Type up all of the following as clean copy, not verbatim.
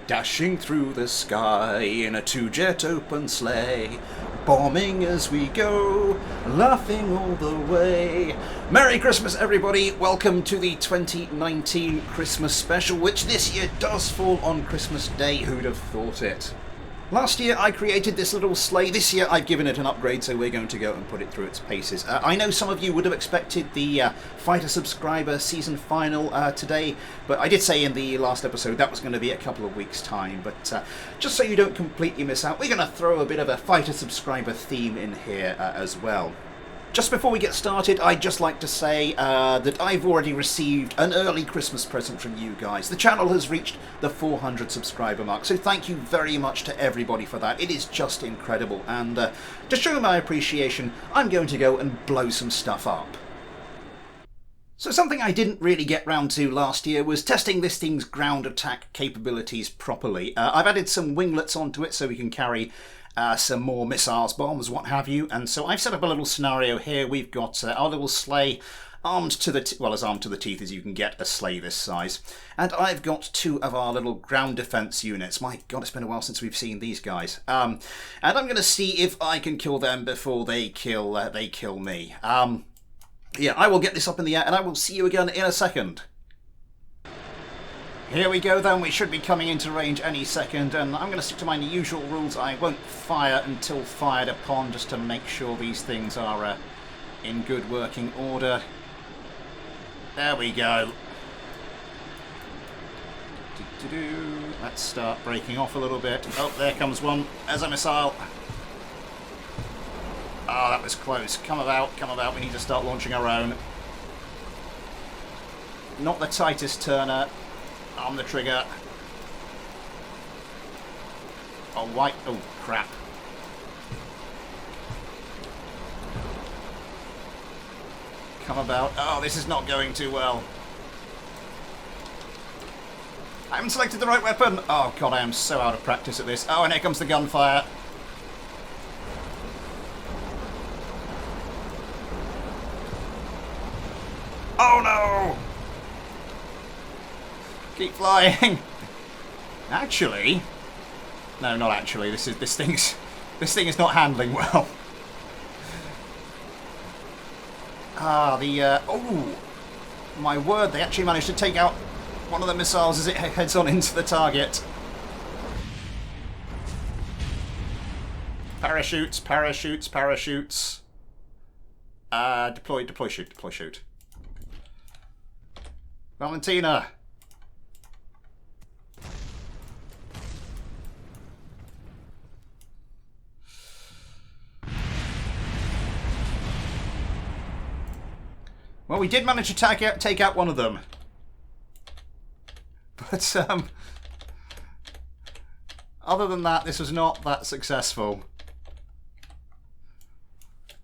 Dashing through the sky in a two-jet open sleigh, bombing as we go, laughing all the way. Merry Christmas, everybody. Welcome to the 2019 Christmas special, which this year does fall on Christmas Day. Who'd have thought it? Last year I created this little sleigh. This year I've given it an upgrade, so we're going to go and put it through its paces. I know some of you would have expected the Fighter Subscriber season final today, but I did say in the last episode that was going to be a couple of weeks' time. But just so you don't completely miss out, we're going to throw a bit of a Fighter Subscriber theme in here as well. Just before we get started, I'd just like to say that I've already received an early Christmas present from you guys. The channel has reached the 400 subscriber mark, so thank you very much to everybody for that. It is just incredible, and to show my appreciation, I'm going to go and blow some stuff up. So something I didn't really get round to last year was testing this thing's ground attack capabilities properly. I've added some winglets onto it so we can carry some more missiles, bombs, what have you, and so I've set up a little scenario here. We've got our little sleigh armed to the as armed to the teeth as you can get a sleigh this size, and I've got two of our little ground defense units. My god, it's been a while since we've seen these guys, and I'm going to see if I can kill them before they kill me. Yeah, I will get this up in the air, and I will see you again in a second. Here we go then, we should be coming into range any second, and I'm going to stick to my usual rules. I won't fire until fired upon, just to make sure these things are in good working order. There we go. Let's start breaking off a little bit. Oh, there comes one. There's a missile. Oh, that was close. Come about, we need to start launching our own. Not the tightest turner. On the trigger. Oh, white. Oh, crap. Come about. Oh, this is not going too well. I haven't selected the right weapon. Oh, God, I am so out of practice at this. Oh, and here comes the gunfire. Oh, no! Keep flying. Actually, no, not actually. This thing is not handling well. Oh my word! They actually managed to take out one of the missiles as it heads on into the target. Parachutes, parachutes, parachutes. Deploy, shoot, deploy, shoot. Valentina. Well, we did manage to take out one of them. But, other than that, this was not that successful.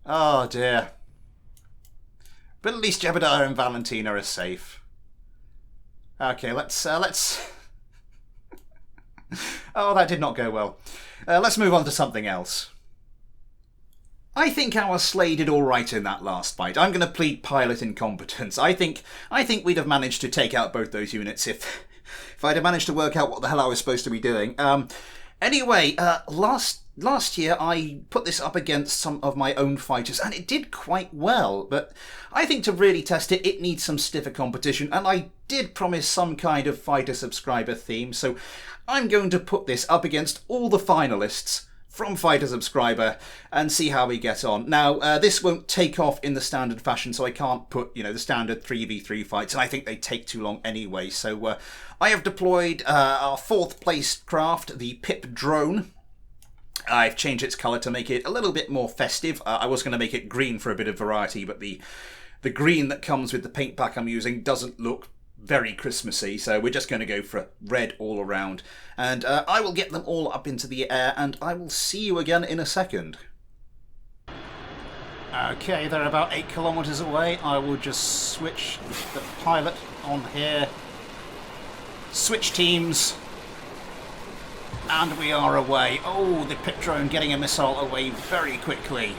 Oh, dear. But at least Jebediah and Valentina are safe. Okay, let's... Oh, that did not go well. Let's move on to something else. I think our sleigh did all right in that last fight. I'm going to plead pilot incompetence. I think we'd have managed to take out both those units if I'd have managed to work out what the hell I was supposed to be doing. Anyway, last year I put this up against some of my own fighters, and it did quite well. But I think to really test it, it needs some stiffer competition, and I did promise some kind of Fighter Subscriber theme. So I'm going to put this up against all the finalists from Fighter Subscriber and see how we get on. Now, this won't take off in the standard fashion, so I can't put, the standard 3v3 fights, and I think they take too long anyway. So I have deployed our 4th placed craft, the Pip drone. I've changed its colour to make it a little bit more festive. I was going to make it green for a bit of variety, but the green that comes with the paint pack I'm using doesn't look very Christmassy, so we're just going to go for red all around. And I will get them all up into the air, and I will see you again in a second. Okay, they're about 8 kilometres away. I will just switch the pilot on here. Switch teams. And we are away. Oh, the pit drone getting a missile away very quickly.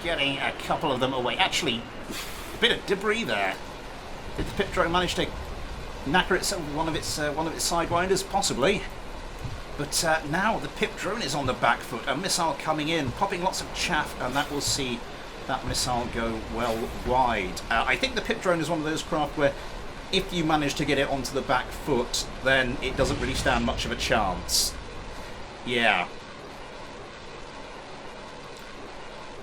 Getting a couple of them away. Actually, a bit of debris there. Did the pit drone manage to knacker itself with one of its sidewinders? Possibly. But now the pip drone is on the back foot. A missile coming in, popping lots of chaff, and that will see that missile go well wide. I think the pip drone is one of those craft where if you manage to get it onto the back foot, then it doesn't really stand much of a chance. Yeah.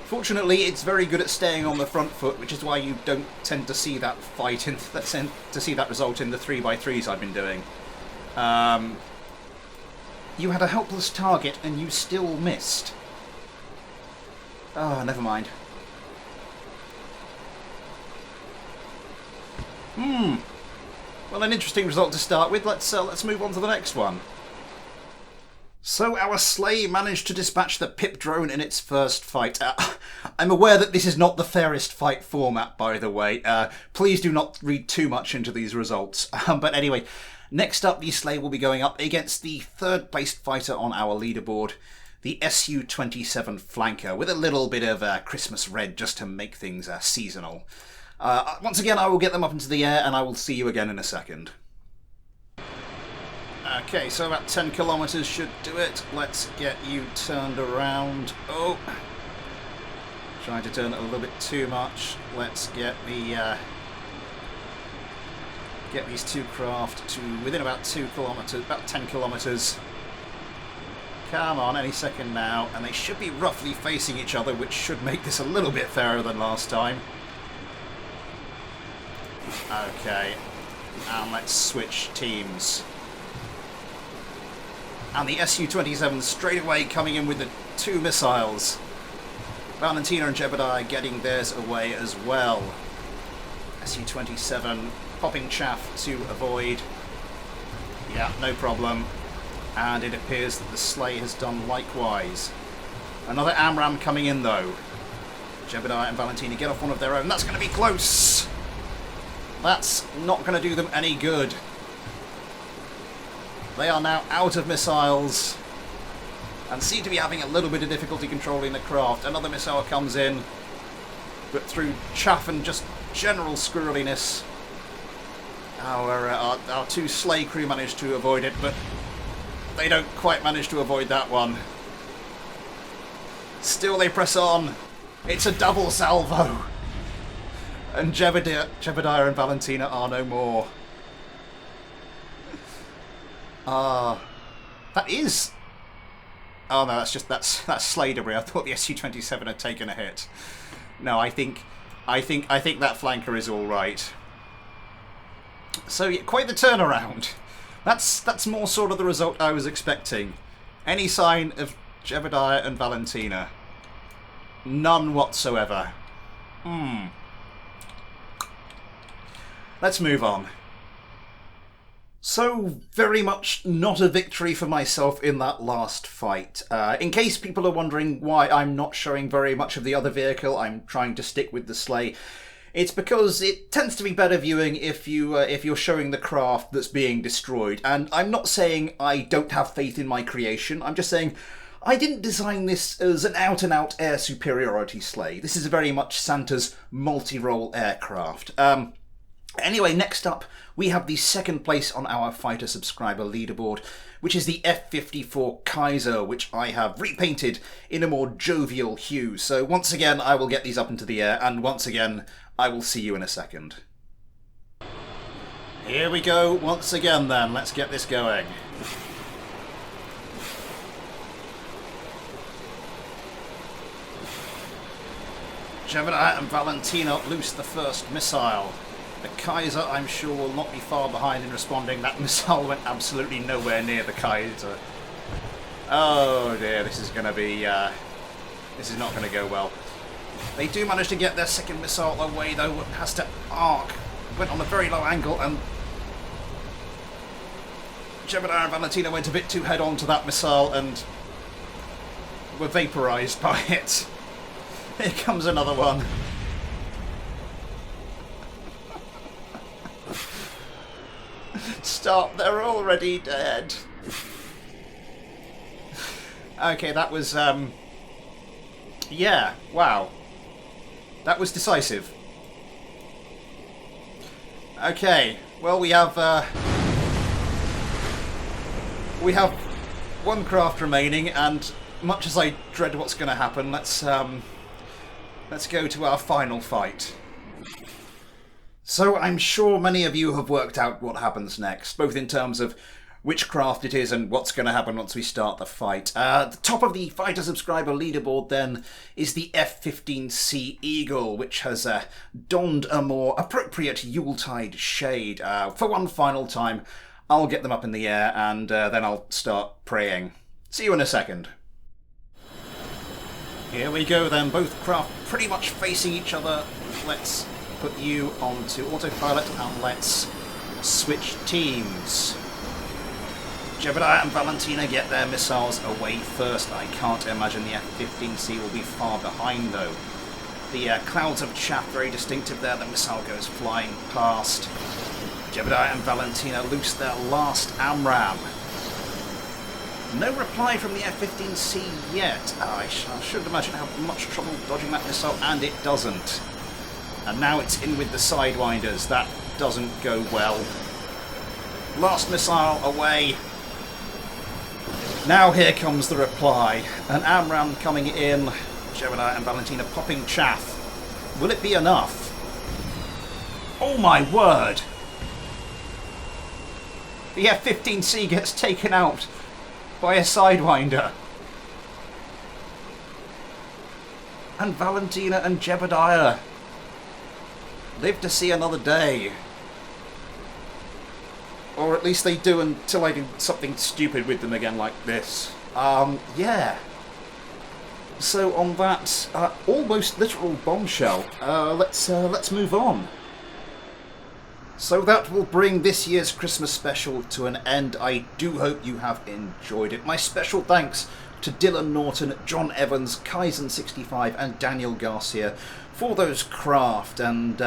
Fortunately, it's very good at staying on the front foot, which is why you don't tend to see that fight result in the 3x3s I've been doing. You had a helpless target and you still missed. Oh, never mind. Well, an interesting result to start with. Let's move on to the next one. So our Sleigh managed to dispatch the pip drone in its first fight. I'm aware that this is not the fairest fight format, by the way. Please do not read too much into these results. But anyway, next up, the Sleigh will be going up against the third-placed fighter on our leaderboard, the Su-27 Flanker, with a little bit of Christmas red just to make things seasonal. Once again, I will get them up into the air, and I will see you again in a second. Okay, so about 10 kilometers should do it. Let's get you turned around. Oh, trying to turn it a little bit too much. Let's get the get these two craft to within about 2 kilometers, about 10 kilometers. Come on, any second now, and they should be roughly facing each other, which should make this a little bit fairer than last time. Okay, and let's switch teams. And the Su-27 straight away coming in with the 2 missiles. Valentina and Jebediah getting theirs away as well. Su-27 popping chaff to avoid. Yeah, no problem. And it appears that the Sleigh has done likewise. Another AMRAAM coming in though. Jebediah and Valentina get off one of their own. That's going to be close. That's not going to do them any good. They are now out of missiles and seem to be having a little bit of difficulty controlling the craft. Another missile comes in, but through chaff and just general squirreliness, our 2 Sleigh crew managed to avoid it, but they don't quite manage to avoid that one. Still they press on. It's a double salvo. And Jebediah and Valentina are no more. That is... Oh no, that's Sleigh debris. I thought the Su-27 had taken a hit. No, I think that flanker is all right. So yeah, quite the turnaround. That's more sort of the result I was expecting. Any sign of Jebediah and Valentina? None whatsoever. Let's move on. So, very much not a victory for myself in that last fight. In case people are wondering why I'm not showing very much of the other vehicle, I'm trying to stick with the Sleigh. It's because it tends to be better viewing if you're showing the craft that's being destroyed. And I'm not saying I don't have faith in my creation, I'm just saying I didn't design this as an out-and-out air superiority Sleigh. This is very much Santa's multi-role aircraft. Anyway, next up, we have the second place on our fighter subscriber leaderboard, which is the F-54 Kaiser, which I have repainted in a more jovial hue. So once again, I will get these up into the air, and once again, I will see you in a second. Here we go once again then, let's get this going. Jebediah and Valentina loose the first missile. The Kaiser, I'm sure, will not be far behind in responding. That missile went absolutely nowhere near the Kaiser. Oh dear, this is going to be... this is not going to go well. They do manage to get their second missile away, though. It has to arc. Went on a very low angle, and Jebediah and Valentina went a bit too head-on to that missile and were vaporized by it. Here comes another one. Stop, they're already dead. Okay, that was, yeah, wow. That was decisive. Okay, well we have one craft remaining, and much as I dread what's going to happen, let's go to our final fight. So I'm sure many of you have worked out what happens next, both in terms of which craft it is and what's going to happen once we start the fight. The top of the fighter subscriber leaderboard then is the F-15C Eagle, which has donned a more appropriate Yuletide shade. For one final time, I'll get them up in the air and then I'll start praying. See you in a second. Here we go then, both craft pretty much facing each other. Let's put you onto autopilot and let's switch teams. Jebediah and Valentina get their missiles away first. I can't imagine the F-15C will be far behind though. The clouds of chaff very distinctive there, the missile goes flying past. Jebediah and Valentina loose their last AMRAAM. No reply from the F-15C yet. I should imagine have much trouble dodging that missile, and it doesn't. And now it's in with the Sidewinders. That doesn't go well. Last missile away. Now here comes the reply. An AMRAAM coming in. Jebediah and Valentina popping chaff. Will it be enough? Oh my word! The F-15C gets taken out by a Sidewinder. And Valentina and Jebediah live to see another day. Or at least they do until I do something stupid with them again like this. Yeah. So on that almost literal bombshell, let's move on. So that will bring this year's Christmas special to an end. I do hope you have enjoyed it. My special thanks to Dylan Norton, John Evans, Kaizen65 and Daniel Garcia for those craft, and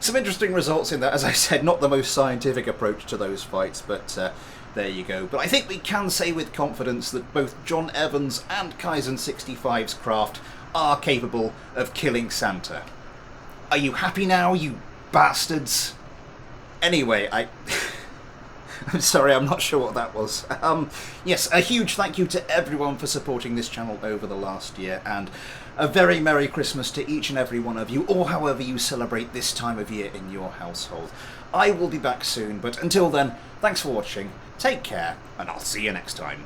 some interesting results in that. As I said, not the most scientific approach to those fights, but there you go. But I think we can say with confidence that both John Evans and Kaizen65's craft are capable of killing Santa. Are you happy now, you bastards? Anyway, I'm sorry, I'm not sure what that was. Yes, a huge thank you to everyone for supporting this channel over the last year, and a very Merry Christmas to each and every one of you, or however you celebrate this time of year in your household. I will be back soon, but until then, thanks for watching, take care, and I'll see you next time.